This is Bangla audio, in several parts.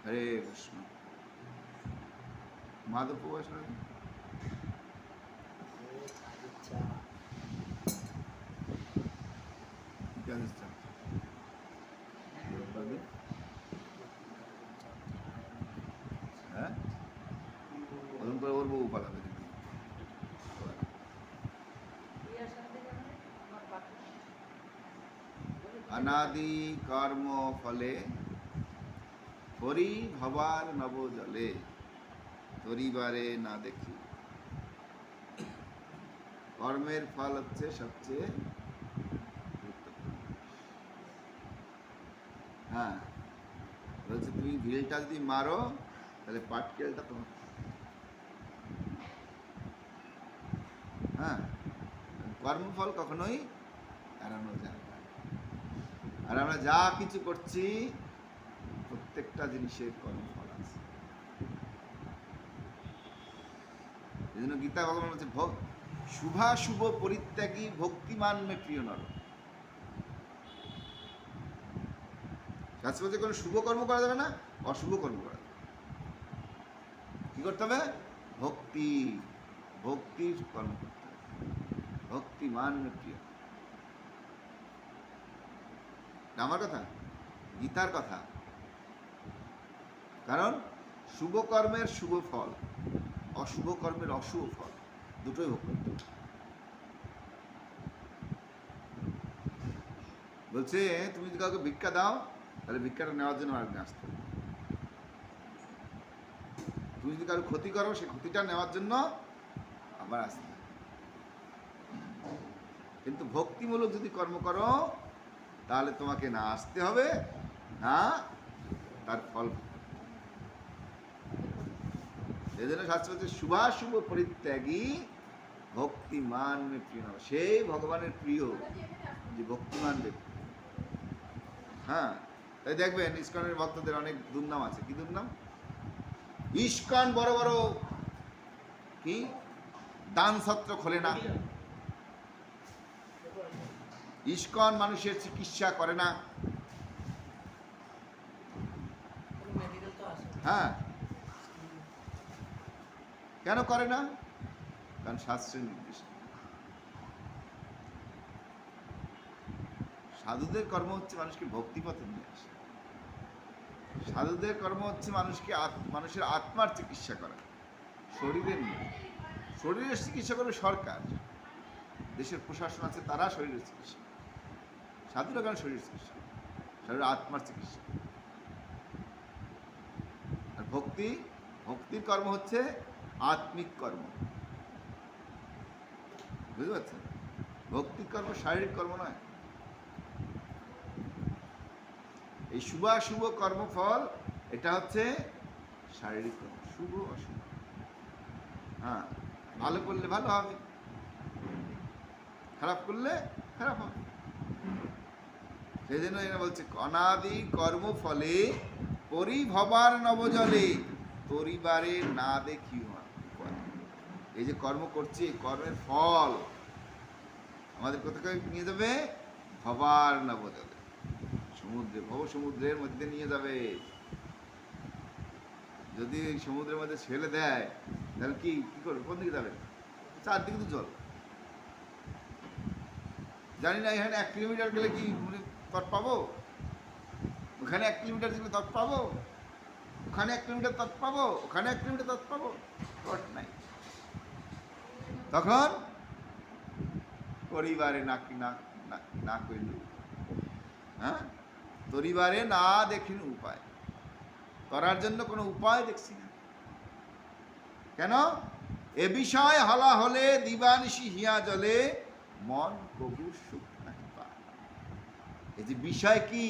হরে কৃষ্ণ। মাধব প্রবাস হ্যাঁ, ওরকম করে ওর বউ পালাবে দেখবি। অনাদি কর্ম ফলে হরি ভবার নব জলে তরিবারে না দেখি। কর্মের ফল হচ্ছে সবচেয়ে গুরুত্বপূর্ণ। হ্যাঁ, বলছে তুমি ভিলটা যদি মারো তাহলে পাটকেলটা তোমার। হ্যাঁ, কর্মফল কখনোই এড়ানো যায় না। আর আমরা যা কিছু করছি প্রত্যেকটা জিনিসের কর্মফল আছে। এই জন্য গীতা ভগবান বলছে শুভাশুভ পরিত্যাগী ভক্তিমান মে প্রিয় নর। শাস্ত্র বলছে কোনো শুভ কর্ম করা যাবে না, অশুভ কর্ম করা যাবে। কি করতে হবে? ভক্তি, ভক্তির কর্ম করতে হবে। ভক্তিমান মে প্রিয়। আমার কথা, গীতার কথা। কারণ শুভ কর্মের শুভ ফল, অশুভ কর্মের অশুভ ফল, দুটোই ভোগ করতে হবে। বলছে তুমি যদি কাউকে ভিক্ষা দাও তাহলে ভিক্ষাটা নেওয়ার জন্য আরেকদিন আসতে হবে। তুমি যদি কারো ক্ষতি করো সেই ক্ষতিটা নেওয়ার জন্য আবার আসতে হবে। কিন্তু ভক্তিমূলক যদি কর্ম করো তাহলে তোমাকে না আসতে হবে, না তার ফল। এই জন্য শাস্ত্র হচ্ছে শুভাশুভ পরিত্যাগী ভক্তিমান প্রিয়। সেই ভগবানের প্রিয় যে ভক্তিমান ব্যক্তি। হ্যাঁ, তাই দেখবেন ইস্কনের ভক্তদের অনেক দুর্নাম আছে। কি দুর্নাম? ইস্কন বড় বড় কি দান ছত্র খোলে না, ইস্কন মানুষের চিকিৎসা করে না। হ্যাঁ, কেন করে না? কারণ শাস্ত্রের নির্দেশ। সাধুদের কর্ম হচ্ছে মানুষকে ভক্তিপথে নিয়ে আসা। সাধুদের কর্ম হচ্ছে মানুষের আত্মার চিকিৎসা করা, শরীরের নয়। শরীরের চিকিৎসা করবে সরকার, দেশের প্রশাসন আছে, তারা শরীরের চিকিৎসা। সাধুরা কেন শরীরের চিকিৎসা? শরীরের আত্মার চিকিৎসা। আর ভক্তির কর্ম হচ্ছে আত্মিক কর্ম। বুঝতে পারছেন? ভক্তির কর্ম শারীরিক কর্ম নয়। এই শুভাশুভ কর্মফল এটা হচ্ছে শারীরিক কর্ম, শুভ অশুভ। হ্যাঁ, ভালো করলে ভালো হবে, খারাপ করলে খারাপ হবে। সেই জন্য এরা বলছে অনাদি কর্মফলে পরিভবার নবজলে পরিবারে না দেখি। এই যে কর্ম করছি, এই কর্মের ফল আমাদের কোথায় নিয়ে যাবে? ভবার নবজলে, সমুদ্রে, ভব সমুদ্রের মধ্যে নিয়ে যাবে। যদি সমুদ্রের মধ্যে ছেড়ে দেয় তাহলে কি করবে? কোন দিকে যাবে? চারদিকে তো জল। জানি না এখানে 1 কিলোমিটার গেলে কি তট পাবো? ওখানে 1 কিলোমিটার গেলে তট পাবো? ওখানে 1 কিলোমিটার তট পাবো? ওখানে 1 কিলোমিটার তট পাবো? তট নাই। তখন পরিবারে না করিল। হ্যাঁ, পরিবারে না দেখিন উপায়। করার জন্য কোনো উপায় দেখছি না। কেন? এ বিষয় হলা হলে দিবানিশি হিয়া জলে মন প্রভুর সুখ নাহি পায়। এই যে বিষয় কি?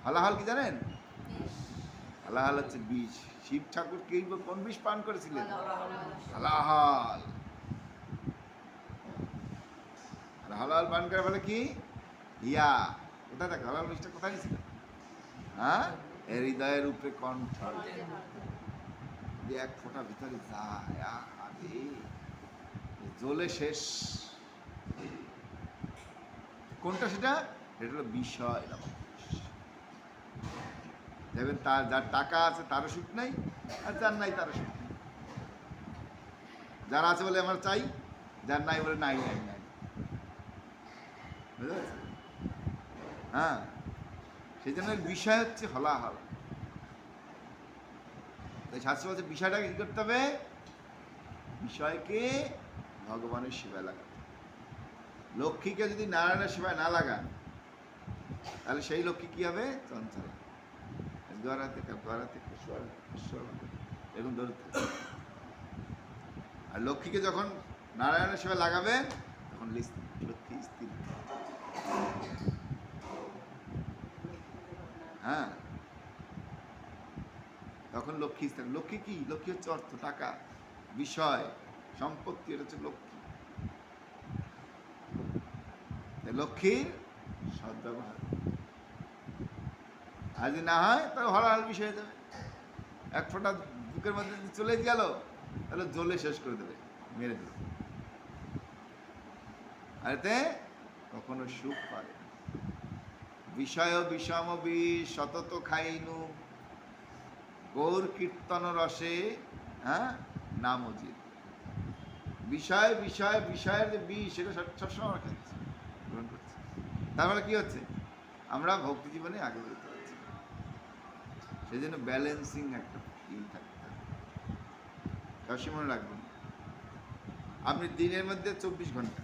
হলাহল কি জানেন? হলাহল হচ্ছে বিষ। শিব ঠাকুর কি কোন বিষ পান করেছিলেন? হলাহল। হলাহল পান করে বলে কি? হিয়া। কোথায় থাকে হলাহল বিষটা? কোথায় ছিল? হ্যাঁ, হৃদয়ের উপরে কণ্ঠ এক ফোঁটা ভিতরে যায়, আরে জ্বলে শেষ। কোনটা সেটা? এটা হলো বিষয়। দেখবেন তার যার টাকা আছে তারও সুখ নাই, আর যার নাই তারও সুখ নেই। যার আছে বলে আমার চাই, যার নাই বলে নাই নাই নাই। বুঝতে পারছেন? হ্যাঁ, সেই জন্য বিষয় হচ্ছে হলাহল। তাই শাস্ত্র বলছে বিষয়টাকে কি করতে হবে? বিষয়কে ভগবানের সেবায় লাগাতে। লক্ষ্মীকে যদি নারায়ণের সেবায় না লাগান, তাহলে সেই লক্ষ্মী কি হবে? চঞ্চল, গড়াতে গড়াতে এরকম ধরতে। আর লক্ষ্মীকে যখন নারায়ণের সেবায় লাগাবেন, তখন লক্ষ্মী স্থির। হ্যাঁ, তখন লক্ষ্মী স্থির। লক্ষ্মী কি? লক্ষ্মী হচ্ছে অর্থ, টাকা, বিষয়, সম্পত্তি। এটা হচ্ছে লক্ষ্মী। লক্ষ্মীর সদ্ব্যবহার, আর যদি না হয় তাহলে হলাহল বিষয় হয়ে যাবে। এক ফোঁটা বুকের মধ্যে চলে গেল, তাহলে জ্বলে শেষ করে দেবে, মেরে দেবে। আর এতে কখনো সুখ পাবে না। বিষয় বিষম বিষ সতত খাইনু গৌর কীর্তন রসে, হ্যাঁ, নাম অজিত। বিষয় বিষয় বিষয়ের যে বিষ, সেটা সবসময় আমরা খাচ্ছি, গ্রহণ করছি। তার মানে কি হচ্ছে? আমরা ভক্তি জীবনে আগে বেরোতে পারছি। সেই জন্য ব্যালেন্সিং একটা থাকতে হবে। সবসময় মনে রাখবেন, আপনি দিনের মধ্যে 24 ঘন্টা,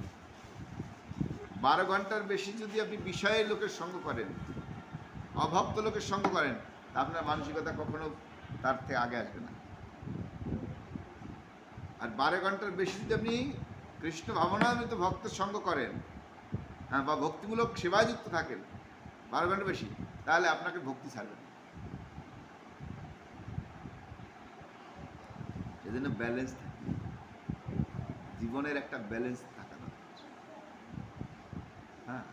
12 ঘন্টার বেশি যদি আপনি বিষয়ের লোকের সঙ্গ করেন, অভক্ত লোকের সঙ্গ করেন, তা আপনার মানসিকতা কখনো তার থেকে আগে আসবে না। আর 12 ঘন্টার বেশি যদি আপনি কৃষ্ণ ভাবনামৃত ভক্তের সঙ্গ করেন, হ্যাঁ, বা ভক্তিমূলক সেবায় যুক্ত থাকেন 12 ঘন্টা বেশি, তাহলে আপনাকে ভক্তি ছাড়বে না। সেজন্য ব্যালেন্স থাকে, জীবনের একটা ব্যালেন্স থাকা দরকার। হ্যাঁ,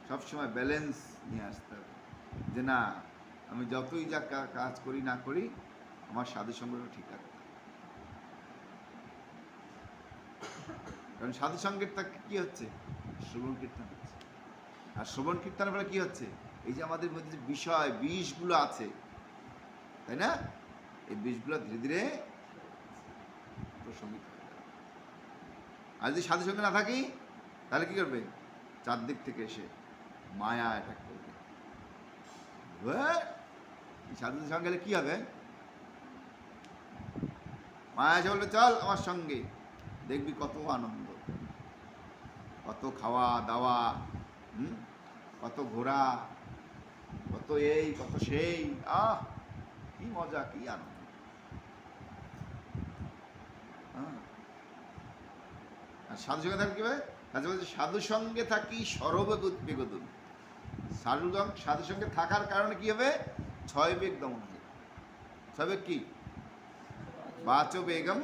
সবসময় ব্যালেন্স নিয়ে আসতে হবে, যে না, আমি যতই যা কাজ করি না করি, আমার সাধু সঙ্গটা ঠিক রাখতে হবে। কারণ সাধু সঙ্গের কি হচ্ছে? শ্রবণ কীর্তন হচ্ছে। আর শ্রবণ কীর্তনের ফলে কি হচ্ছে? এই যে আমাদের মধ্যে যে বিষয় বিষগুলো আছে, তাই না, এই বিষগুলো ধীরে ধীরে প্রশমিত হয়ে যাবে। আর যদি সাধু সঙ্গে না থাকি, তাহলে কি করবে? চারদিক থেকে এসে মায়া অ্যাটাক করবে। সাধুদের সঙ্গে গেলে কি হবে? মায়া এসে বলবে চল আমার সঙ্গে, দেখবি কত আনন্দ, কত খাওয়া দাওয়া, কত ঘোরা, কত এই কত সেই, আহ কি মজা, কি আনন্দ। আর সাধু সঙ্গে থাকলে কি হবে? সাধু সঙ্গে থাকি সর্ববেগদুন। সাধু সঙ্গে থাকার কারণে কি হবে? 6 বেগ দমন হবে। 6 বেগ কি? বাচ বেগম,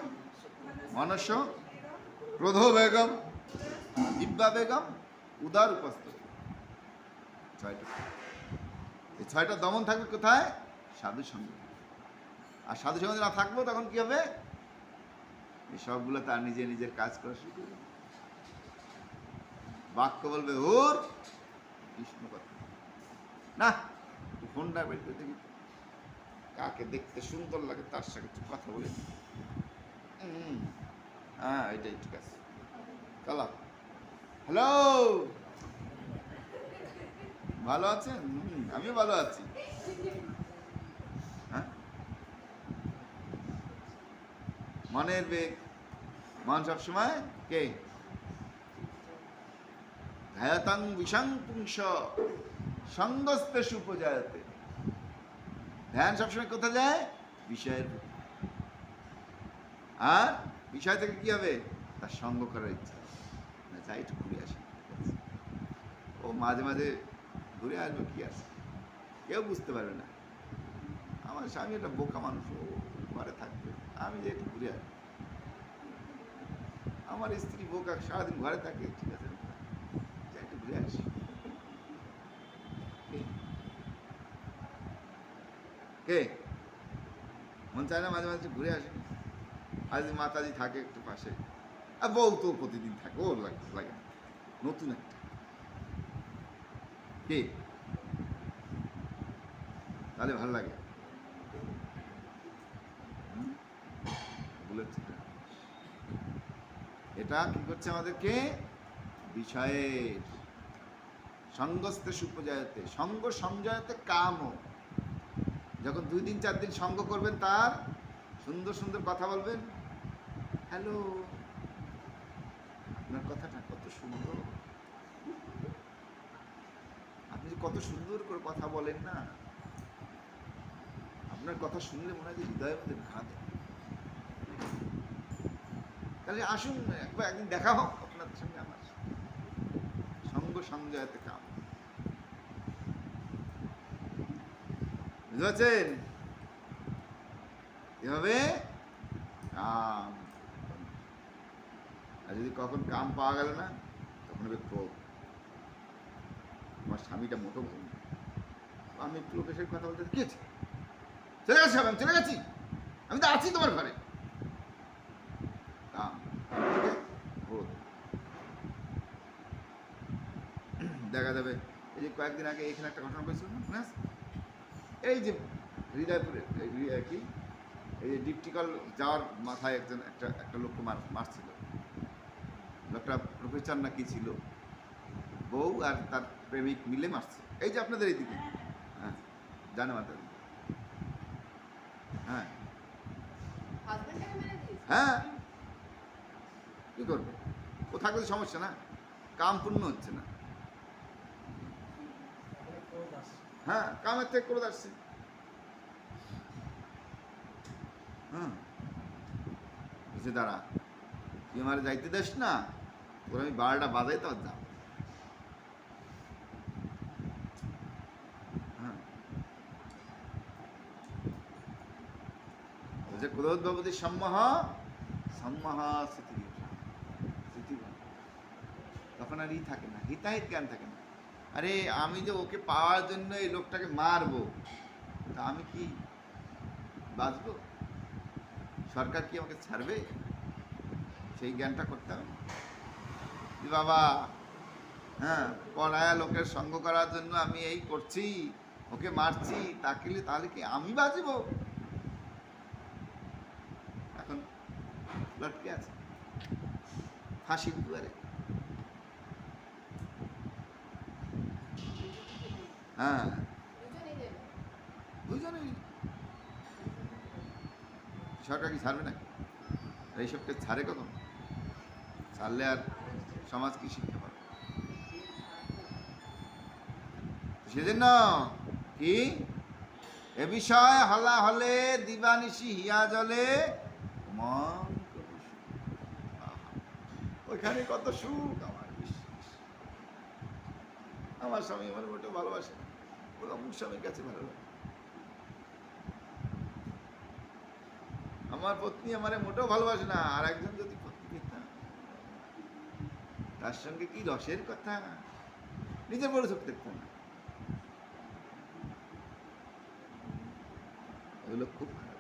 মনস ক্রোধ বেগম, জিহ্বা বেগম, উদার উপস্থ। 6টা। এই 6টা দমন থাকবে কোথায়? সাধু সঙ্গে। আর সাধু সঙ্গে না থাকবো, তখন কি হবে? এই সবগুলো তার নিজের কাজ করা শুরু করবে। বাক্য বলবে ওর কৃষ্ণ কথা না, ফোনটা বের করে দেখি কাকে দেখতে সুন্দর লাগে, তার সাথে একটু কথা বলে। হ্যাঁ, এটাই ঠিক আছে। চলো। হ্যালো, ভালো আছেন? আমিও ভালো আছি। হ্যাঁ, মনের বেগ, মন সবসময় কে? ধ্যায়তাং বিশাং পুংস সঙ্গস্তে সুপজায়তে। ধ্যান সবসময় কোথায় যায়? বিষয়ের। আর বিষয় থেকে কি হবে? তার সঙ্গ করার ইচ্ছা, যাই একটু ঘুরে আসে। ও মাঝে মাঝে ঘুরে আসবে, কি আছে, কেউ বুঝতে পারবে না। আমার স্বামী একটা বোকা মানুষ, ও ঘরে থাকবে, আমি যে একটু ঘুরে আসবো। আমার স্ত্রী বোকা, সারাদিন ঘরে থাকে, ঠিক আছে, একটু ঘুরে আসি। কে মন চায় না মাঝে মাঝে ঘুরে আসে? আজ মাতাজি থাকে একটু পাশে, আর বউ তো প্রতিদিন থাকে, ওর লাগে নতুন একটা কে তাহলে ভালো লাগে। বলেছি এটা কি করছে আমাদেরকে? বিষয়ে সঙ্গস্তে সুপজায়তে, সঙ্গ সংজয়তে কাম। যখন 2 দিন 4 দিন সঙ্গ করবেন, তার সুন্দর সুন্দর কথা বলবেন। হ্যালো, আপনার কথাটা কত সুন্দর, আপনি যে কত সুন্দর করে কথা বলেন না, আপনার কথা শুনলে মনে হয় যে হৃদয়ের মধ্যে ঘা দেয়। তাহলে আসুন একবার একদিন দেখা হোক আপনাদের সঙ্গে আমার। সঙ্গ সংজয়তে কাম, বুঝতে পারছেন? এভাবে কাম। আর যদি কখন কাম পাওয়া গেল না, তখন হবে ক্রোধ। আমার স্বামীটা মোটো ভালো না, আমি একটু লোকের সাথে কথা বলতে গিয়েছি, চলে গেছি, আমি চলে গেছি, আমি তো আছি তোমার ঘরে। কাম, ক্রোধ। দেখা যাবে এই যে কয়েকদিন আগে এখানে একটা ঘটনা হয়েছিল না, এই যে হৃদয়পুরে কি এই যে ডিপটিকল যাওয়ার মাথায় একটা লোককে মারছিল। লোকটা প্রফেসর না কি ছিল, বউ আর তার প্রেমিক মিলে মারছে। এই যে আপনাদের এইদিকে, হ্যাঁ, জানে মাতা, হ্যাঁ হ্যাঁ, কি করবে? ও থাকলে সমস্যা না, কাম পূর্ণ হচ্ছে না। হ্যাঁ, কামের থেকে ক্রোধ আসছে। হ্যাঁ, দাঁড়া, তুই আমার যাইতে দেস না, তোর আমি 12টা বাজাই তো যা। হ্যাঁ, বলছে ক্রোধ ভবতি সম্মোহ, সম্মোহ স্মৃতি, স্মৃতি তখন আর থাকে না, হিতাহিত জ্ঞান থাকে না। আরে আমি যে ওকে পাওয়ার জন্য এই লোকটাকে মারবো, তা আমি কি বাঁচবো? সরকার কি আমাকে ছাড়বে? সেই জ্ঞানটা করতে হবে বাবা। হ্যাঁ, পড়ায়া লোকের সঙ্গ করার জন্য আমি এই করছি, ওকে মারছি, তাহলে কি আমি বাঁচবো? এখন লটকে আছে ফাঁসির দুয়ারে। হ্যাঁ, দুজনেই। সরকার কি ছাড়বে নাকি? এইসবকে ছাড়ে কখন? ছাড়লে আর সমাজ কি শিক্ষা পাবে? সেজন্য কি এ বিষয় হলা হলে দিবানিশি হিয়া জলে মন, ওইখানে কত সুখ। আমার বিশ্বাস আমার স্বামী আমার মোটেও ভালোবাসে না, ওর অমুক স্বামীর কাছে ভালো লাগে। আমার পত্নী আমারে মোটেও ভালোবাসে না, আর একজন যদি পত্নী পেতাম, তার সঙ্গে কি রসের কথা, নিজের বড় চোখ দেখতাম না। এগুলো খুব খারাপ।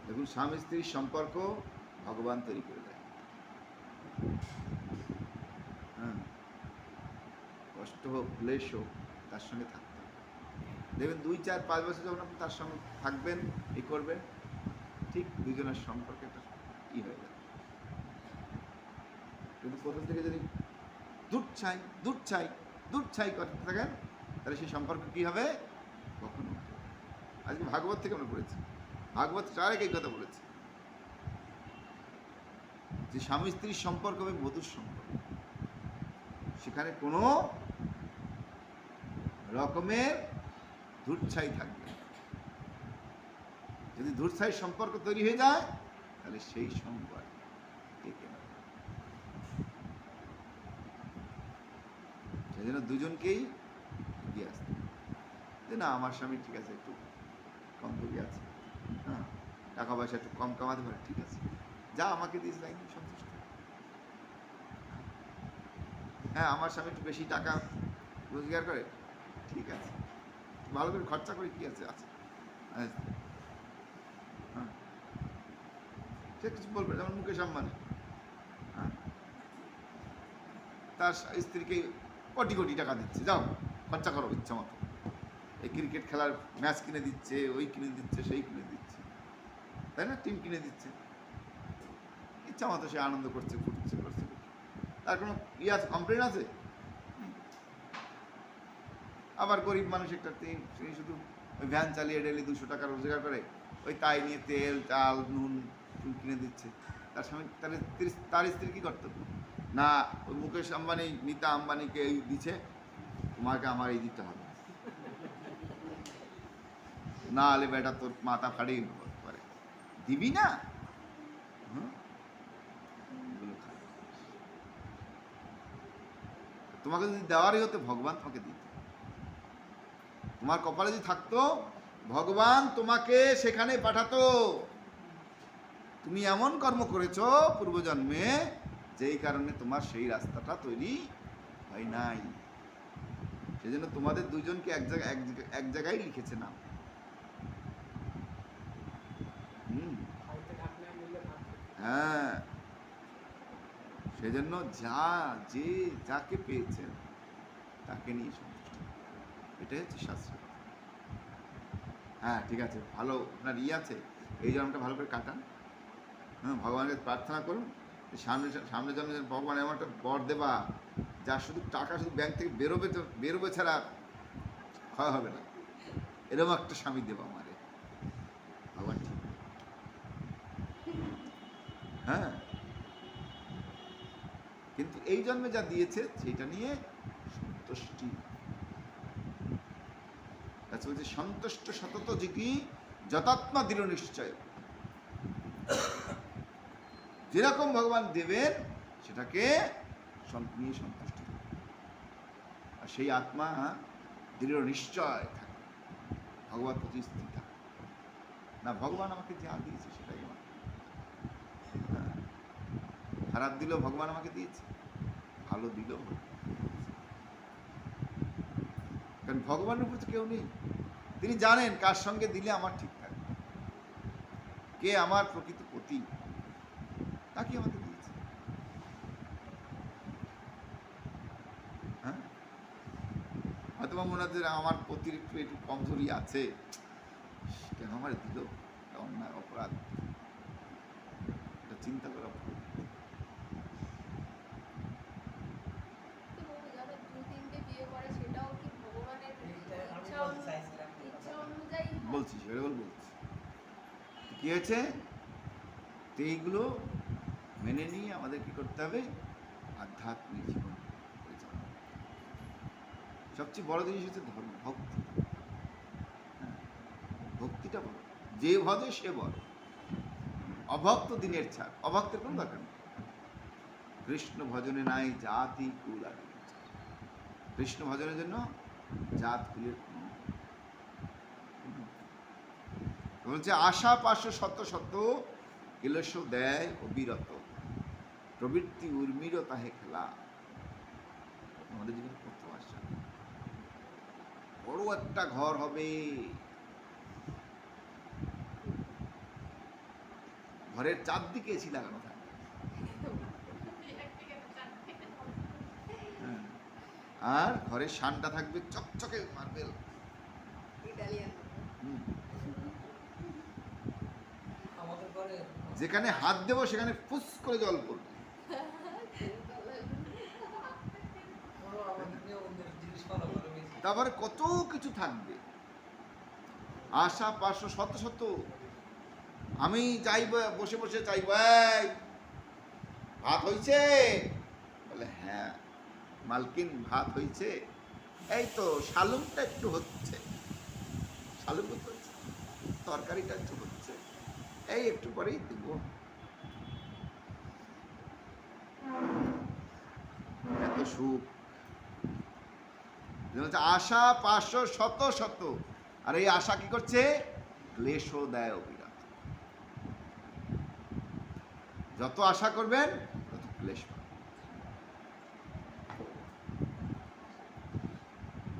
দেখুন, স্বামী স্ত্রীর সম্পর্ক ভগবান তৈরি করে দেয়। হ্যাঁ, কষ্ট হোক, ক্লেশ হোক, তার সঙ্গে থাকতে হবে। দেখবেন 2, 4, 5 বছর যখন আপনি তার সঙ্গে থাকবেন, এই করবেন, ঠিক দুজনের সম্পর্কে একটা ই হয়ে যাবে। কিন্তু প্রথম থেকে যদি দূর চাই করতে থাকেন, তাহলে সেই সম্পর্ক কি হবে? কখনো। আজকে ভাগবত থেকে আমরা পড়েছি, ভাগবত চারেক এই কথা বলেছে যে স্বামী স্ত্রীর সম্পর্ক হবে মধুর সম্পর্ক, সেখানে কোনো রকমের ধূর্ছাই থাকবে। যদি ধূর্ছাই সম্পর্ক তৈরি হয়ে যায়, তাহলে সেই সম্পর্ক টেকে না। সেই জন্য দুজনকেই এগিয়ে আসতে, যে না আমার স্বামী ঠিক আছে, একটু কম করি আছে, হ্যাঁ, টাকা পয়সা একটু কম কামাতে পারে, ঠিক আছে, যা আমাকে দিস লাইন সন্তুষ্ট। হ্যাঁ, আমার স্বামী একটু বেশি টাকা রোজগার করে, ঠিক আছে, ভালো করে খরচা করে, কি আছে আছে, হ্যাঁ, সে কিছু বলবে, যেমন মুকেশ আম্বানি, হ্যাঁ, তার স্ত্রীকে কোটি কোটি টাকা দিচ্ছে, যাও খরচা করো ইচ্ছা মতো। এই ক্রিকেট খেলার ম্যাচ কিনে দিচ্ছে, ওই কিনে দিচ্ছে, সেই কিনে দিচ্ছে, তাই না? টিম কিনে দিচ্ছে, ইচ্ছা মতো সে আনন্দ করছে, ফুটছে, করছে। তার কোনো আছে, কমপ্লেন আছে? আবার গরিব মানুষ একটা সে শুধু ওই ভ্যান চালিয়ে ডেলি 200 টাকা রোজগার করে, ওই তাই নিয়ে তেল চাল নুন কিনে দিচ্ছে। তার স্বামী তার স্ত্রী কী কর্তব্য? না ওই মুকেশ আম্বানি মিতা আম্বানিকে এই দিচ্ছে, তোমাকে আমার এই দিতে হবে, না হলে বেটা তোর মাথা ফাড়িয়ে পারে, দিবি না? তোমাকে যদি দেওয়ারই হতো ভগবান তোমাকে দিত। তোমার কপালে যদি থাকতো ভগবান তোমাকে সেখানে পাঠাতো। তুমি এমন কর্ম করেছো পূর্বজন্মে যেই কারণে তোমার সেই রাস্তাটা তৈরি হয় নাই। সেজন্য তোমাদের দুজনকে এক জায়গায় লিখেছে নাম। হ্যাঁ, সেজন্য যে যাকে পেয়েছেন তাকে নিয়ে সন্তুষ্ট, এটাই হচ্ছে শাস্ত্র। হ্যাঁ ঠিক আছে, ভালো আপনার আছে, এই জন্মটা ভালো করে কাটান। হ্যাঁ, ভগবানকে প্রার্থনা করুন সামনে জন্মে ভগবান এমন একটা বর দেবা যা শুধু টাকা শুধু ব্যাংক থেকে বেরোবে ছাড়া ক্ষয় হবে না, এরকম একটা স্বামী দেবা আমারে ভগবান। ঠিক, হ্যাঁ, কিন্তু এই জন্মে যা দিয়েছে সেইটা নিয়ে সন্তুষ্টি। বলছে সন্তুষ্ট সতত জিকি যতাত্মা দৃঢ় নিশ্চয়। যেরকম ভগবান দেবেন সেটাকে নিয়ে সন্তুষ্ট, আর সেই আত্মা দৃঢ় নিশ্চয় থাকে, ভগবান প্রতি স্থির থাকে। না ভগবান আমাকে যা দিয়েছে সেটাই আমার, খারাপ দিলেও ভগবান আমাকে দিয়েছে, ভালো দিলেও, কারণ ভগবানের উপর তো কেউ নেই। তিনি জানেন কার সঙ্গে দিলে আমার ঠিক থাকবে, কে আমার প্রকৃত পতি, তাকে আমাকে দিয়েছে। হ্যাঁ, হয়তো মনে হচ্ছে আমার পতির একটু কমজোরি আছে, কেন আমার দিল, অন্যায় অপরাধ, এটা চিন্তা করা। বলছি সেটা বলছি কি হয়েছে, তো এইগুলো মেনে নিয়ে আমাদের কি করতে হবে, আধ্যাত্মিক জীবন পরিচালনা। সবচেয়ে বড় জিনিস হচ্ছে ধর্ম, ভক্তি। ভক্তিটা বড়, যে ভজে সে বড়, অভক্ত দিনের ছাড়, অভক্তের কোন দরকার নেই। কৃষ্ণ ভজনে নাই জাতি কুল আদি, কৃষ্ণ ভজনের জন্য জাত কুলের বলছে আশা পাশ শত শত কেলস দেয় অবিরত, প্রবৃত্তি উর্মির তাহে খেলা। আমাদের জীবনে কত আশা, বড় একটা ঘর হবে, ঘরের চারদিকে এসি লাগানো থাকবে, আর ঘরের শানটা থাকবে চকচকে মার্বেল, যেখানে হাত দেবো সেখানে ফুস করে জল পড়বে। তারপরে কত কিছু থাকবে, আশা পাশো শত শত। আমি চাইব, বসে বসে চাইব, ভাত হয়েছে, বলে হ্যাঁ মালকিন ভাত হয়েছে, এই তো শালুমটা একটু হচ্ছে, শালুম হচ্ছে, তরকারিটা একটু হচ্ছে, এই একটু পরেই দিব। এত সুখ, আশা পাঁচশো শত শত, আর এই আশা কি করছে, ক্লেশ দেয় অবিরত। যত আশা করবেন তত ক্লেশ পাবেন।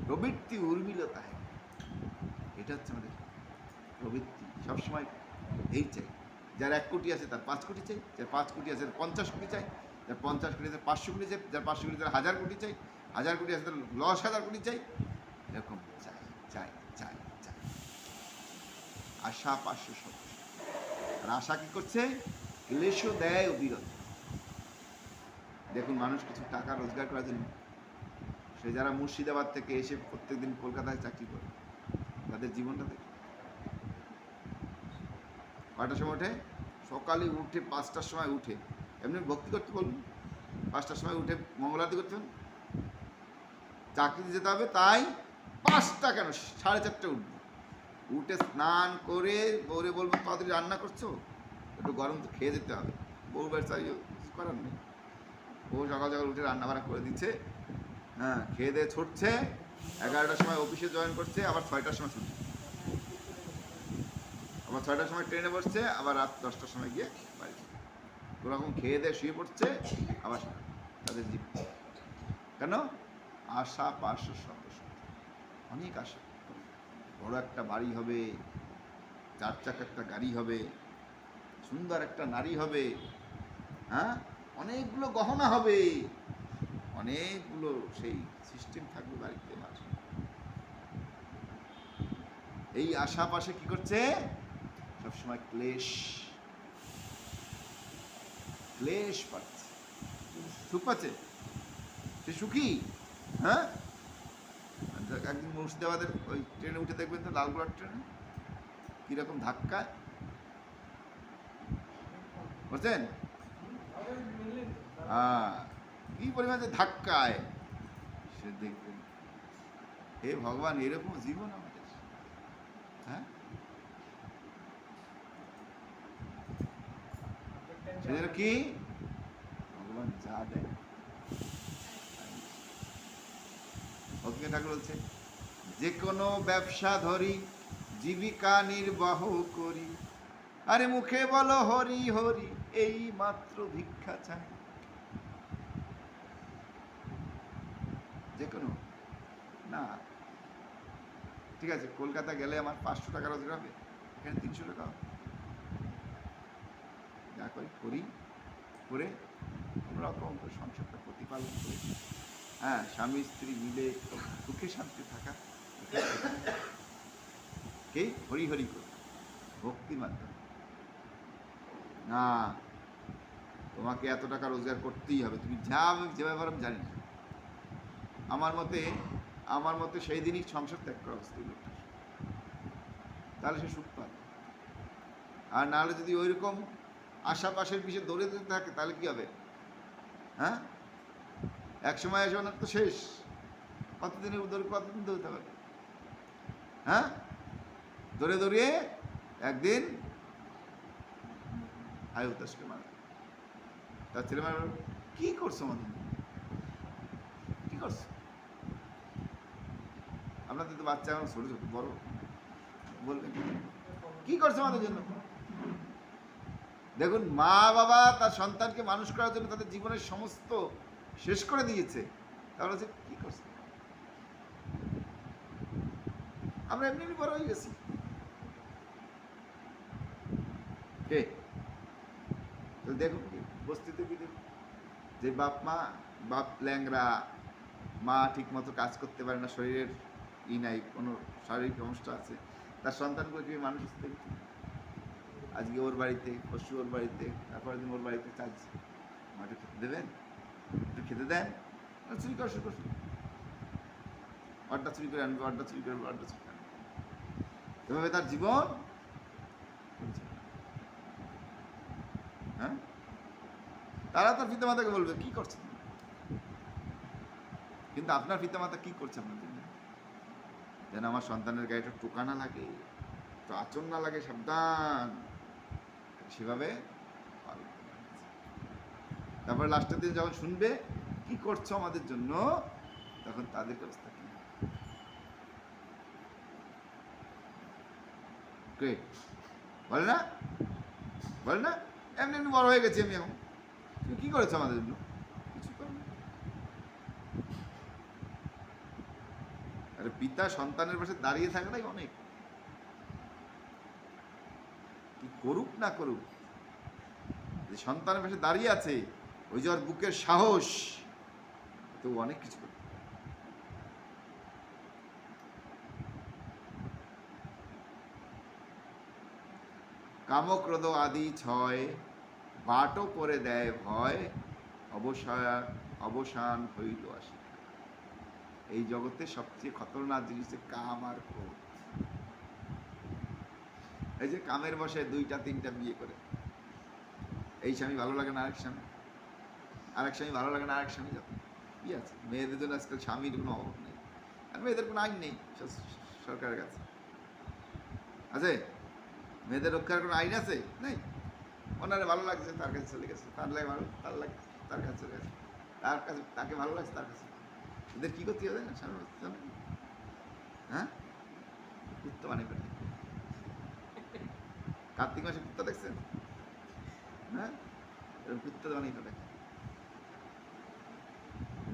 প্রবৃত্তি উর্মিলতা, এটা হচ্ছে আমাদের প্রবৃত্তি। সবসময় এই চাই, যার 1 কোটি আছে তার 5 কোটি চাই, যার 5 কোটি আছে তার 50 কোটি চাই, যার 50 কোটি আছে 500 কোটি চাই, যার 500 কোটি তার 1000 কোটি চাই, 1000 কোটি আছে তার 10,000 কোটি চাই। এরকম চাই চাই চাই চাই, আশা পার্শ্ব সদস্য। আর আশা কি করছে? ক্লেশ দেয় অবিরত। দেখুন, মানুষ কিছু টাকা রোজগার করার জন্য, সে যারা মুর্শিদাবাদ থেকে এসে প্রত্যেকদিন কলকাতায় চাকরি করে, তাদের জীবনটা দেখে কয়টার সময় ওঠে? সকালে উঠে 5টার সময় উঠে, এমনি ভক্তি করতে বলুন, 5টার সময় উঠে মঙ্গল আরতি করতে হবে, চাকরিতে যেতে হবে, তাই 5টা কেন 4:30 উঠবে, উঠে স্নান করে বউরে বলবো তাড়াতাড়ি রান্না করছো, একটু গরম তো খেয়ে যেতে হবে, বউ ব্যবসা কিছু করার নেই, বউ সকাল সকাল উঠে রান্না বান্না করে দিচ্ছে, হ্যাঁ, খেয়ে দিয়ে ছুটছে, 11টার সময় অফিসে জয়েন করছে, আবার 6টার সময় ছুটছে, আবার 6টার সময় ট্রেনে বসছে, আবার রাত 10টার সময় গিয়ে বাড়ি, ওরকম খেয়ে দিয়ে শুয়ে পড়ছে, আবার তাদের জীবন। কেন? আশা পার্শ্ব সদস্য, অনেক আশা, বড় একটা বাড়ি হবে, 4 চাকা একটা গাড়ি হবে, সুন্দর একটা নারী হবে, হ্যাঁ, অনেকগুলো গহনা হবে, অনেকগুলো সেই সিস্টেম থাকবে বাড়িতে। এই আশা পাশে কি করছে? সবসময় ক্লেশ, ক্লেশ পাচ্ছে। সুখ পাচ্ছে? সে সুখী? হ্যাঁ, একদিন মুর্শিদাবাদের ওই ট্রেনে উঠে দেখবেন তো, লালগোলার ট্রেনে কিরকম ধাক্কায় বুঝছেন? হ্যাঁ, কি পরিমাণে ধাক্কায়, সে দেখবেন, হে ভগবান, এরকম জীবন আমাদের, হ্যাঁ, সেজন্য কি ভগবান যা দেয়। ভক্তি ঠাকুর বলছে, যে কোনো ব্যবসা ধরি, জীবিকা নির্বাহ করি, আরে মুখে বলো হরি হরি, এই মাত্র ভিক্ষা চাই। যে কোনো না, ঠিক আছে, কলকাতা গেলে আমার 500 টাকা রোজগার হবে, এখানে 300 টাকা হবে, যা করি করি, করে কোনোরকম সংসারটা প্রতিপালন করে, হ্যাঁ, স্বামী স্ত্রী মিলে সুখে শান্তি থাকা, কে হরি হরি করে ভক্তির মাধ্যমে। না, তোমাকে এত টাকা রোজগার করতেই হবে, তুমি যা যেভাবে পারো জানি না, আমার মতে সেই দিনই সংসার ত্যাগ করা উচিত লোকটার, তাহলে সে সুখ পাবে। আর নাহলে যদি ওইরকম আশাপাশের পিছিয়ে দৌড়ে দিতে থাকে, তাহলে কি হবে? হ্যাঁ, এক সময় এসে ওনার তো শেষ, কতদিন দৌড়তে পারবে? হ্যাঁ, দৌড়ে দৌড়িয়ে একদিন হাই উতাসকে মারা, তার ছেলে মারা, কি করছো আমাদের, কি করছো? আপনাদের তো বাচ্চা এখন ছোট ছোট, বড়, বলবেন কি করছো আমাদের জন্য? দেখুন, মা বাবা তার সন্তানকে মানুষ করার জন্য তাদের জীবনের সমস্ত শেষ করে দিয়েছে, তাহলে কি করছে? আমরা এমনি বড় হয়ে গেছি, কে? দেখুন বস্তিতে কি দেখুন, যে বাপ ল্যাংরা, মা ঠিক মতো কাজ করতে পারে না, শরীরের নাই, কোনো শারীরিক সমস্যা আছে, তার সন্তানগুলো কি মানুষ দেখছে, আজকে ওর বাড়িতে, পরশু ওর বাড়িতে, তারপরের দিন ওর বাড়িতে চাইছে, মাঠে খেতে দেবেন, একটু খেতে দেন, চুরি করা শুরু করছে, অড্ডা চুরি করে আনবে, অড্ডা চুরি করে অড্ডা চুরি করে, এভাবে তার জীবন। হ্যাঁ, তারা তার পিতামাতাকে বলবে কি করছে, কিন্তু আপনার পিতামাতা কি করছে আপনার জন্য? যেন আমার সন্তানের গায়ে একটু টোকা না লাগে, তো আচরণ না লাগে, সাবধান, সেভাবে। তারপরে লাস্টের দিন যখন শুনবে কি করছো আমাদের জন্য, তখন তাদের অবস্থা কি বলে না, বলে না, এমনি এমনি বড় হয়ে গেছি আমি এখন, তুমি কি করেছো আমাদের জন্য? কিছু করো। আরে পিতা সন্তানের পাশে দাঁড়িয়ে থাকাটাই অনেক, কি করুক না করুক, যে সন্তানের পাশে দাঁড়িয়ে আছে, ওই যে ওর বুকের সাহস, তো অনেক কিছু করবে। কামক্রোধ আদি ছয়, বাটও করে দেয় ভয়, অবসান হইল আসি। এই জগতে সবচেয়ে খতরনাক জিনিস হচ্ছে কাম আর ক্রোধ। এই যে কামের বসে 2টা 3টা বিয়ে করে, এই স্বামী ভালো লাগে না আরেক স্বামী, আরেক স্বামী ভালো লাগে না আরেক স্বামী যাবে, কি আছে? মেয়েদের জন্য আজকাল স্বামীর কোনো অভাব নেই, আর মেয়েদের কোনো আইন নেই সরকারের কাছে, আছে? মেয়েদের রক্ষার কোনো আইন আছে? নেই। ওনারে ভালো লাগছে, তার কাছে চলে গেছে, তার লাগে ভালো, তার লাগে তার কাছে চলে গেছে, তার কাছে তাকে ভালো লাগছে তার কাছে। এদের কী করতে হবে না সারা? হ্যাঁ, কুত্তা মানে করে। কার্তিক মাসে কুত্তা দেখছেন? হ্যাঁ, এরকম কুত্তা বানিয়ে ফেলে,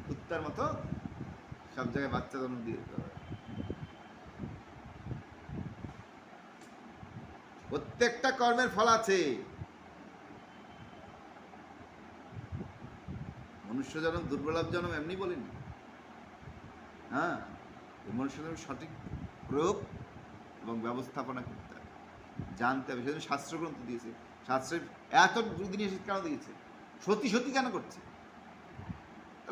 কুত্তার মতো সব জায়গায় বাচ্চা জন্ম দিয়ে দিতে হবে। প্রত্যেকটা কর্মের ফল আছে। মনুষ্য জন্ম দুর্বলভ জন্ম এমনি বলিনি। হ্যাঁ, মনুষ্য জন্ম সঠিক প্রয়োগ এবং ব্যবস্থাপনা করতে হবে, জানতে হবে। সেজন্য শাস্ত্রগ্রন্থ দিয়েছে। শাস্ত্রের এত দুর্দিন কেন দিয়েছে? সতী সতী কেন করছে?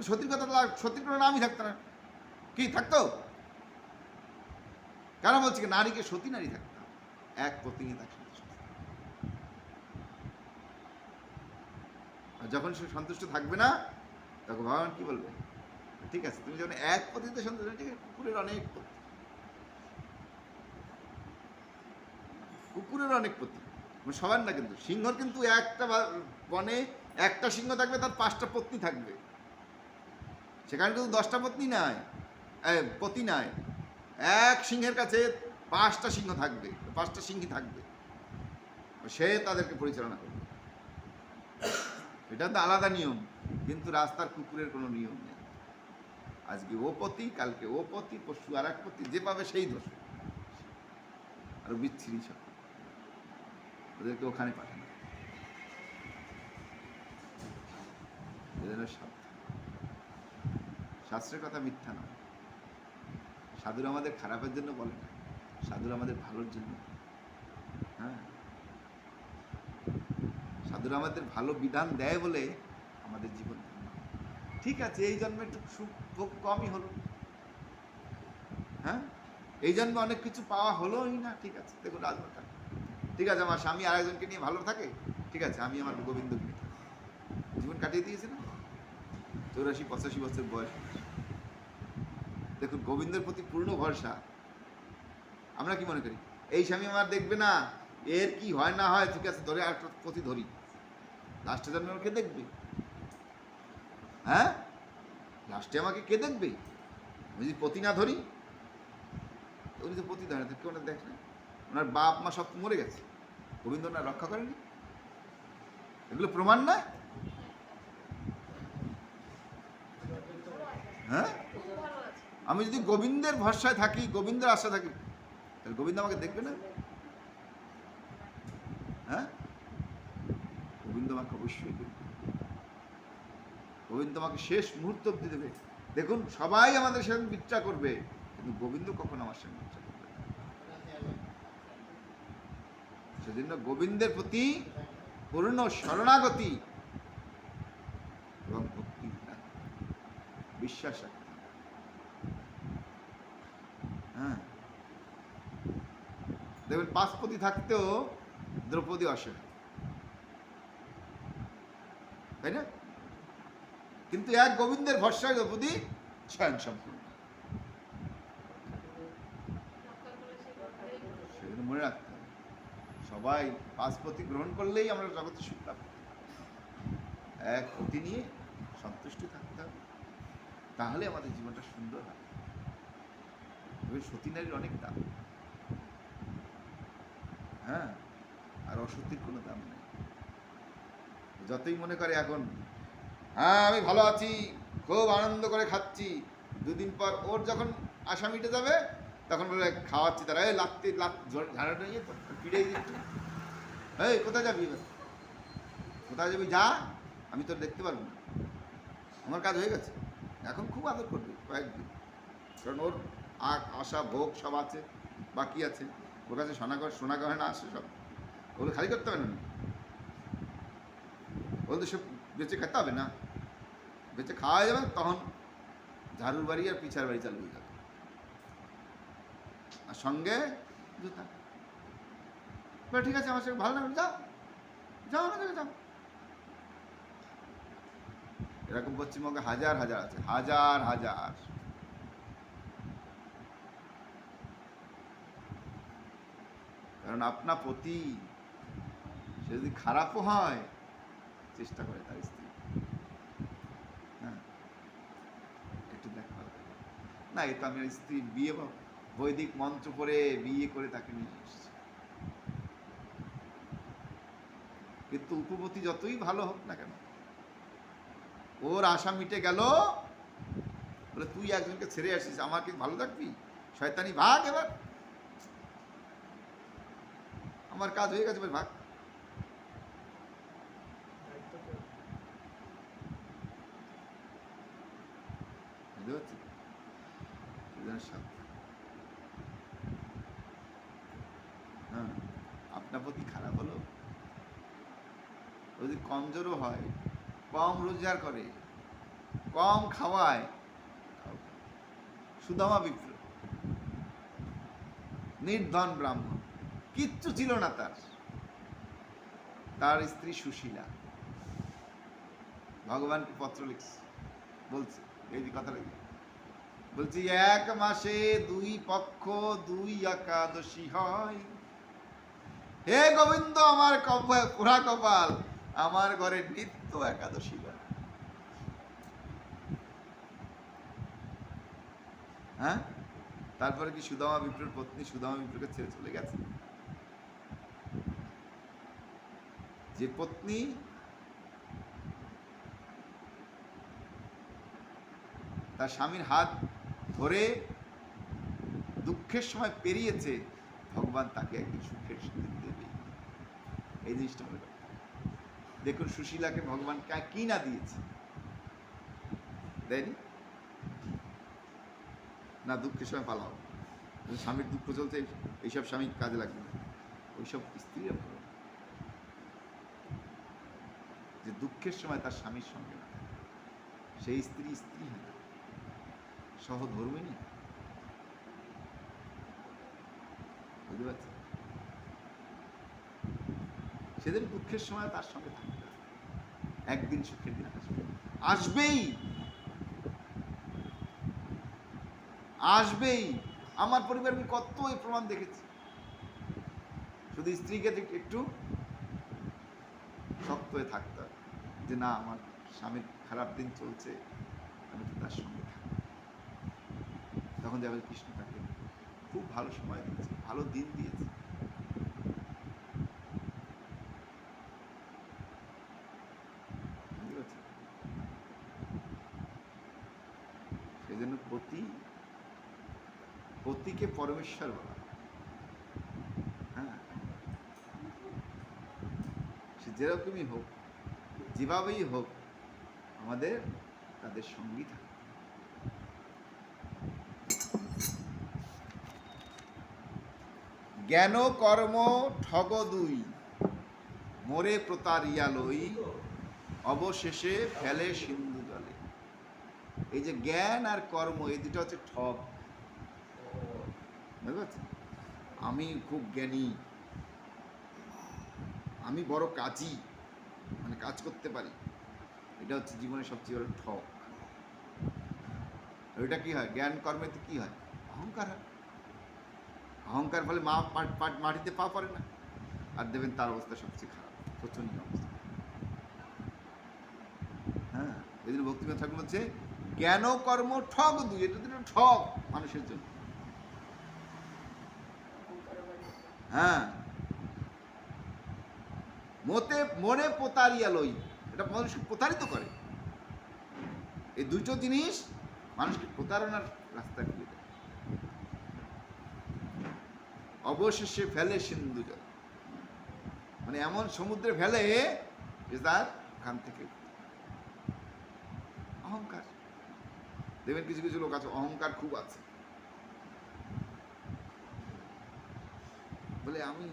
সতীর কথা, সতীর কোনো নামই থাকতো না, কি থাকতো? কেন বলছে কি নারীকে সতী নারী থাকতো, এক পত্নী তার সাথে। আর যখন সে সন্তুষ্ট থাকবে না, তখন ভগবান কি বলবে? ঠিক আছে, তুমি যখন এক পতিতে সন্তুষ্ট, ঠিক আছে, কুকুরের অনেক পতি, কুকুরের অনেক পতি, সবার না। কিন্তু সিংহর কিন্তু একটা বনে একটা সিংহ থাকবে, তার 5টা পত্নী থাকবে। সেখানে কিন্তু 10টা পত্নী নাই, পতি নাই। এক সিংহের কাছে 5টা সিংহ থাকবে, 5টা সিংহী থাকবে, সে তাদেরকে পরিচালনা করবে। এটা তো আলাদা নিয়ম। কিন্তু রাস্তার কুকুরের কোনো নিয়ম নেই। আজকে ও পতি, কালকে ও পতি, পশু আর এক পতি, যে পাবে সেই দোষ। আর বিচ্ছিরি সব, ওদেরকে ওখানে পাঠানো। শাস্ত্রের কথা মিথ্যা নয়। সাধুরা আমাদের খারাপের জন্য বলে না, সাধুরা আমাদের ভালোর জন্য। হ্যাঁ, সাধুরা আমাদের ভালো বিধান দেয় বলে আমাদের জীবন। ঠিক আছে, এই জন্মে একটু সুখ ভোগ কমই হলো, হ্যাঁ, এই জন্মে অনেক কিছু পাওয়া হলোই না, ঠিক আছে। দেখুন রাজমাতা, ঠিক আছে, আমার স্বামী আরেকজনকে নিয়ে ভালো থাকে, ঠিক আছে, আমি আমার গোবিন্দকে নিয়ে জীবন কাটিয়ে দিয়েছি না, 84-85 বছর বয়স। দেখুন গোবিন্দের প্রতি পূর্ণ ভরসা। আমরা কি মনে করি, এই স্বামী আমার দেখবে না, এর কি হয় না হয়, ঠিক আছে, ধরে আর প্রতি ধরি, লাস্টে জন্মে আমাকে দেখবে। হ্যাঁ, লাস্টে আমাকে কে দেখবে? আমি যদি প্রতি না ধরি, উনি তো প্রতি ধরে, কেউ না দেখে, ওনার বাপ মা সব মরে গেছে, গোবিন্দ না রক্ষা করেনি, এগুলো প্রমাণ না? হ্যাঁ, আমি যদি গোবিন্দের ভরসায় থাকি, গোবিন্দের আশা থাকি, তাহলে গোবিন্দ আমাকে দেখবে না? হ্যাঁ, গোবিন্দ আমাকে অবশ্যই দেখবে। গোবিন্দ আমাকে শেষ মুহূর্ত অব্দি দেবে। দেখুন সবাই আমাদের সঙ্গে বিচ্ছা করবে, কিন্তু গোবিন্দ কখনো আমার সঙ্গে বিচ্ছা করবে না। সেজন্য গোবিন্দের প্রতি পূর্ণ শরণাগতি এবং ভক্তি, বিশ্বাস রাখতে। হ্যাঁ, দেখবেন 5 পতি থাকতেও দ্রৌপদী অসহায়, তাই না? কিন্তু এক গোবিন্দের ভরসায় দ্রৌপদী স্বয়ং সম্পূর্ণ। সেজন্য মনে রাখতে হবে, সবাই 5 পতি গ্রহণ করলেই আমরা জগতে সুখ লাভ করতে পারি। এক পতি নিয়ে সন্তুষ্ট থাকতে হবে, তাহলে আমাদের জীবনটা সুন্দর হয়। সতী নারীর অনেক দাম। হ্যাঁ, আর অসতীর কোনো দাম নেই। যতই মনে করে এখন, হ্যাঁ আমি ভালো আছি, খুব আনন্দ করে খাচ্ছি, 2 দিন পর ওর যখন আশা মিটে যাবে, তখন বলে খাওয়াচ্ছি, তারা এই লাগতে ঝাড়াটা নিয়ে পিড়ে দিচ্ছি, এই কোথায় যাবি এবার, কোথায় যাবি, যা, আমি তোর দেখতে পারবো না, আমার কাজ হয়ে গেছে। এখন খুব আদর করবে কয়েকদিন, কারণ ওর আশা ভোগ সব আছে, বাকি আছে, ওর কাছে সোনা গহনা আসে সব, ওগুলো খালি করতে হবে না, ওগুলো তো সব বেঁচে খেতে হবে না, বেঁচে খাওয়া যাবে তখন ঝাড়ুর বাড়ি আর পিছার বাড়ি চালু হয়ে যাবে, আর সঙ্গে জুতা। ঠিক আছে, আমার সঙ্গে ভালো লাগবে, যাও যাও না, যাও। এরকম পশ্চিমবঙ্গে হাজার হাজার আছে, হাজার হাজার। কারণ আপনা পতি সে যদি খারাপও হয় চেষ্টা করে তার স্ত্রী, হ্যাঁ একটু দেখা না, এ তো আমি স্ত্রী বিয়ে বৈদিক মন্ত্র করে বিয়ে করে তাকে নিয়ে এসেছি। কিন্তু উপপতি যতই ভালো হোক না কেন, ওর আশা মিটে গেল, বলে তুই একজনকে ছেড়ে আসিস, আমাকে ভালো থাকবি, শয়তানি ভাগ, এবার আমার কাজ হয়ে গেছে, ভাগ। বুঝতে পারছি? হ্যাঁ, আপনার প্রতি খারাপ হলো, যদি কমজোরও হয়, কম রোজগার করে, কম খাওয়ায়, সুদামা বিপ্র, নির্ধন ব্রাহ্মণ, কিচ্ছু ছিল না তার স্ত্রী সুশীলা ভগবানকে পত্র লিখছে, বলছে এই যে কথা লিখে বলছি, 1 মাসে 2 পক্ষ 2 একাদশী হয়, হে গোবিন্দ আমার পুরা কপাল, আমার ঘরে নিত্য একাদশী হয়। হ্যাঁ, তারপরে কি সুদামা বিপ্রের পত্নী সুদামা বিপ্রকে ছেড়ে চলে গেছে? যে পত্নী তার স্বামীর হাত ধরে দুঃখের সময় পেরিয়েছে, ভগবান তাকে একদিন সুখের দিন দেবে, এই জিনিসটা মনে রাখতে। দেখুন সুশীলাকে ভগবান কি না দিয়েছে, দেয়নি না? দুঃখের সময় পালাও, স্বামীর দুঃখ চলছে, এইসব স্বামী কাজে লাগবে না, ওইসব স্ত্রীরা ভালো, যে দুঃখের সময় তার স্বামীর সঙ্গে না, সেই স্ত্রী হয় না, সহধর্মিণী। বুঝতে পারছি? সেদিন দুঃখের সময় তার সঙ্গে থাকবে, একদিন সুখের দিন আসবেই, আসবেই। আমার পরিবার আমি কত এই প্রমাণ দেখেছি। শুধু স্ত্রীকে একটু শক্ত হয়ে থাকতে হবে, যে না আমার স্বামীর খারাপ দিন চলছে, আমি তো তার সঙ্গে থাকি। তখন যাবে কৃষ্ণ তাকে খুব ভালো সময় দিয়েছে, ভালো দিন দিয়েছে। সেই জন্য পতিকে পরমেশ্বর বলা, হ্যাঁ, সে যেরকমই হোক, যেভাবেই হোক, আমাদের তাদের সঙ্গী থাকে। জ্ঞান কর্ম ঠগ 2, মোরে প্রতারিয়া লই, অবশেষে ফেলে সিন্ধু জলে। এই যে জ্ঞান আর কর্ম, এই দুটো হচ্ছে ঠগ। বুঝতে পারছেন? আমি খুব জ্ঞানী, আমি বড় কাজী, মানে কাজ করতে পারি, এটা হচ্ছে জীবনের সবচেয়ে বড় ঠগ। ওইটা কি হয়? জ্ঞান কর্মেতে কি হয়? অহংকার হয়। অহংকার ফলে মাটিতে পা পড়ে না, আর দেবেন তার অবস্থা সবচেয়ে খারাপ, শোচনীয় অবস্থা। হ্যাঁ, এই জন্য ভক্তিনাথ ঠাকুর বলছে জ্ঞান কর্ম ঠগ 2, এটা দুটো ঠগ মানুষের জন্য। হ্যাঁ, মনে প্রতারিয়া লই, এটা মানুষকে প্রতারিত করে। এই দুটো জিনিস মানুষকে প্রতারণার রাস্তা খুলে দেয়। অবশেষে ফেলে সিন্ধু জল, মানে এমন সমুদ্রে ফেলে যে তার ওখান থেকে অহংকার। দেখবেন কিছু কিছু লোক আছে অহংকার খুব আছে, বলে আমি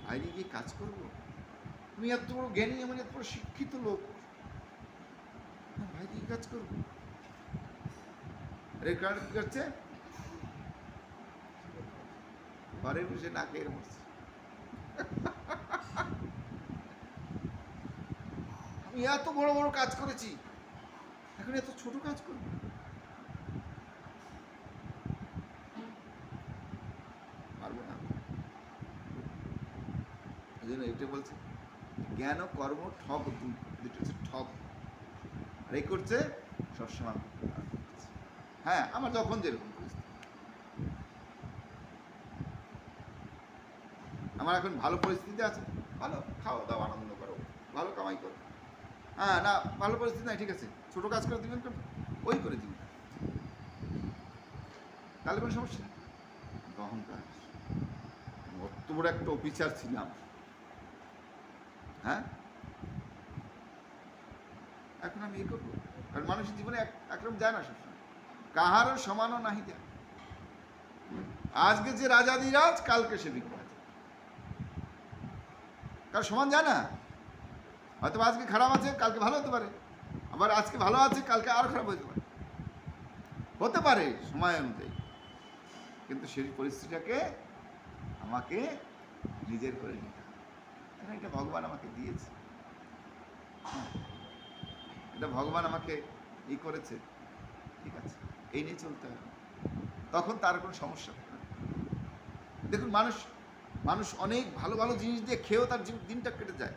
বাইরে গিয়ে কাজ করবো? আমি এত বড় জ্ঞানী, আমার এত বড় শিক্ষিত লোক, বাইরে গিয়ে কাজ করবো? এর কারণ কি করছে? ঘরে বসে না খেয়ে মরছে। আমি এত বড় বড় কাজ করেছি, এখন এত ছোট কাজ করবো? পারবো না। এই জন্য এটা বলছে জ্ঞান ও কর্ম ঠক, দুটো হচ্ছে ঠক। আর এই করছে সবসময়। হ্যাঁ, আমার যখন যেরকম পরিস্থিতি, আমার এখন ভালো পরিস্থিতি আছে, ভালো খাও দাও, আনন্দ করো, ভালো কামাই করো। হ্যাঁ, না ভালো পরিস্থিতি নাই, ঠিক আছে, ছোট কাজ করে দিবেন, ওই করে দিবেন, তাহলে কোনো সমস্যা নেই। অহংকার। অত বড় একটা অফিসার ছিলাম, হ্যাঁ, এখন আমি এ করবো? কারণ মানুষের জীবনে একরকম যায় না সবসময়, কাহারও সমানও নাহি যায়। আজকে যে রাজাদিরাজ, কালকে সে বিরাজ, কারণ সমান যায় না। হয়তো আজকে খারাপ আছে, কালকে ভালো হতে পারে, আবার আজকে ভালো আছে, কালকে আরো খারাপ হতে পারে, হতে পারে সময় অনুযায়ী। কিন্তু সেই পরিস্থিতিটাকে আমাকে নিজের করে নিতে হবে, কারণ এটা ভগবান আমাকে দিয়েছে, এটা ভগবান আমাকে ই করেছে, ঠিক আছে, এই নিয়ে চলতে হবে, তখন তার কোনো সমস্যা হবে না। দেখুন, মানুষ অনেক ভালো ভালো জিনিস দিয়ে খেয়েও তার দিনটা কেটে যায়,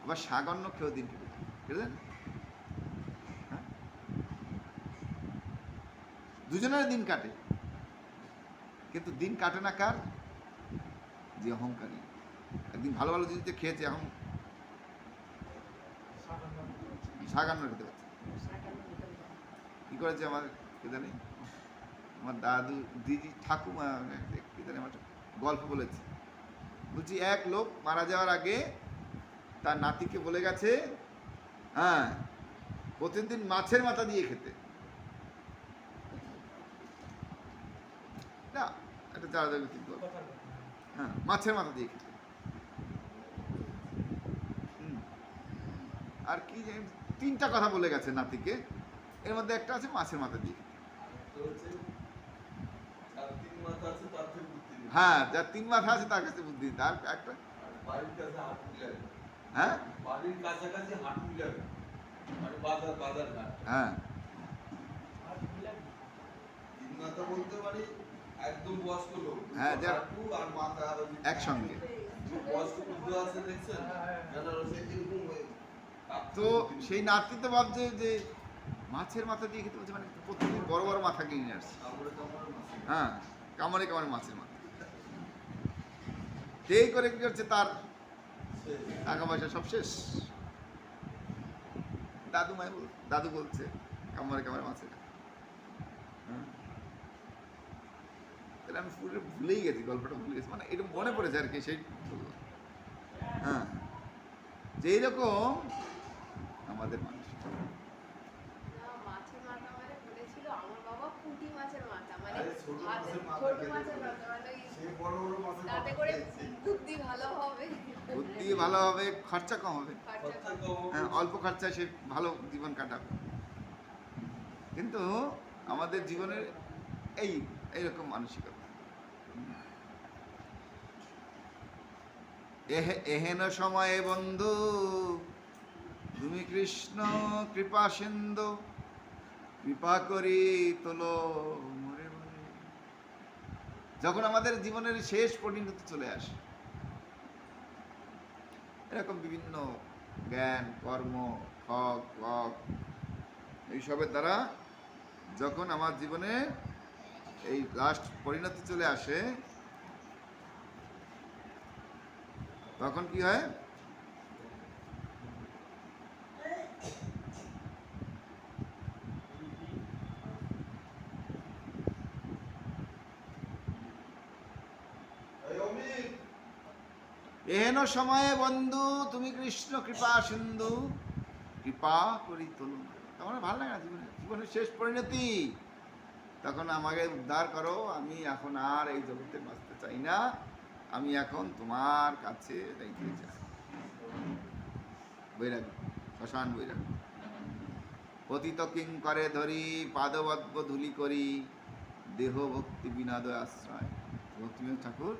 আবার সাগন্য খেয়েও দিন কেটে যায়, কেটে যায় না? হ্যাঁ, দুজনের দিন কাটে, কিন্তু দিন কাটে না কার? যে অহংকারী। একদিন ভালো ভালো জিনিস দিয়ে খেয়েছে, এখন সাগান্ন খেতে পারছে। কি করেছে আমার কে জানি, আমার দাদু, দিদি, ঠাকুমা কি জানি, আমার গল্প বলেছে, বলছি এক লোক মারা যাওয়ার আগে তার নাতিকে বলে গেছে, হ্যাঁ, প্রতিদিন মাছের মাথা দিয়ে খেতে। না, এটা জাগতিক গল্প। হ্যাঁ, মাছের মাথা দিয়ে খেতে। আর কি জানি তিনটা কথা বলে গেছে নাতিকে, এর মধ্যে একটা আছে মাছের মাথা দিয়ে খেতে। হ্যাঁ, যার তিন মাথা আছে তার কাছে বুদ্ধি, তার একটা হ্যাঁ, বাড়ির কাছাকাছি হাঁটু যাবে, মানে বাজার ঘাট। হ্যাঁ, তিন মাথা বলতে পারি একদম বয়স্ক লোক, হ্যাঁ, যা হাঁটু আর মাথা একসঙ্গে। বয়স্ক বুদ্ধ আছে দেখছেন, এরকম হয়ে। তো সেই নাতি তো ভাবছে যে মাছের মাথা দিয়ে খেতে বলছে, মানে প্রতিদিন বড় বড় মাথা কিনে নিয়ে আসছে, হ্যাঁ, কামড়ে কামড়ে মাছের মাথা, সেই করে কি করছে, তার টাকা পয়সা সব শেষ। দাদু বলছে কামড়ে কামড়ে মাছের, তাহলে আমি পুরো ভুলেই গেছি, গল্পটা ভুলে গেছি, মানে এটা মনে পড়েছে আর কি, সেই হ্যাঁ, যে এইরকম আমাদের মানুষ। বুদ্ধি ভালো হবে, খরচা কম হবে, হ্যাঁ, অল্প খরচায় সে ভালো জীবন কাটাবে। কিন্তু আমাদের জীবনের এইরকম মানসিকতা। এহেন সময়ে বন্ধু তুমি কৃষ্ণ কৃপা সিন্ধু, কৃপা করি তোলো মরে মরে। যখন আমাদের জীবনের শেষ পরিণতি চলে আসে, এরকম বিভিন্ন জ্ঞান কর্ম ঠক বক এইসবের দ্বারা যখন আমার জীবনে এই লাস্ট পরিণতি চলে আসে, তখন কি হয়? এহেন সময়ে বন্ধু তুমি কৃষ্ণ কৃপা সিন্ধু, কৃপা করি তোলো। তখন ভালো লাগে না, জীবনের শেষ পরিণতি, তখন আমাকে উদ্ধার করো, আমি এখন আর এই জগতে বাঁচতে চাই না, আমি এখন তোমার কাছে যাইতে চাই। বৈরাগ্য, শ্মশান বৈরাগ্য। পতিত কিঙ্করে ধরি, পাদবদ্ম ধুলি করি, দেহ ভক্তি বিনাদ আশ্রয়। ভক্তিবিনোদ ঠাকুর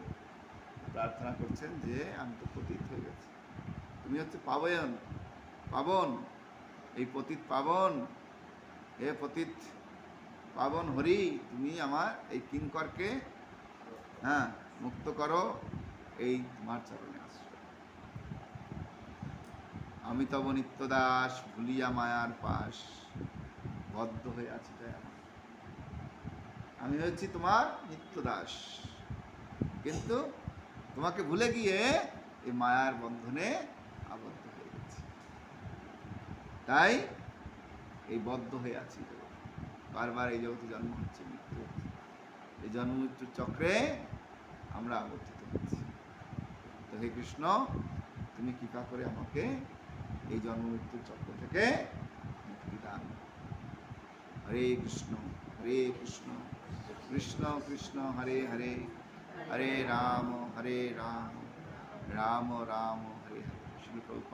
প্রার্থনা করছেন যে আমি তো পতিত হয়ে গেছি, তুমি হচ্ছে পাবন, পাবন, এই পতিত পাবন, হে পতিত পাবন হরি, তুমি আমার এই কিঙ্করকে মুক্ত করো, এই তোমার চরণে আশ্রয়। আমি তব নিত্যদাস, ভুলিয়া মায়ার পাশ, বদ্ধ হয়ে আছি তাই আমার। আমি হচ্ছি তোমার নিত্যদাস, কিন্তু তোমাকে ভুলে গিয়ে এই মায়ার বন্ধনে আবদ্ধ হয়ে গেছি, তাই এই বদ্ধ হয়ে আছি। বারবার এই জগতে জন্ম হচ্ছে, মৃত্যু হচ্ছে, এই জন্ম মৃত্যুর চক্রে আমরা আবর্তিত হচ্ছি। তো হে কৃষ্ণ, তুমি কৃপা করে আমাকে এই জন্ম মৃত্যুর চক্র থেকে মুক্তি দান। হরে কৃষ্ণ কৃষ্ণ কৃষ্ণ হরে হরে, হরে রাম রাম রাম হরে হরে। শ্রী প্রভুপাদ।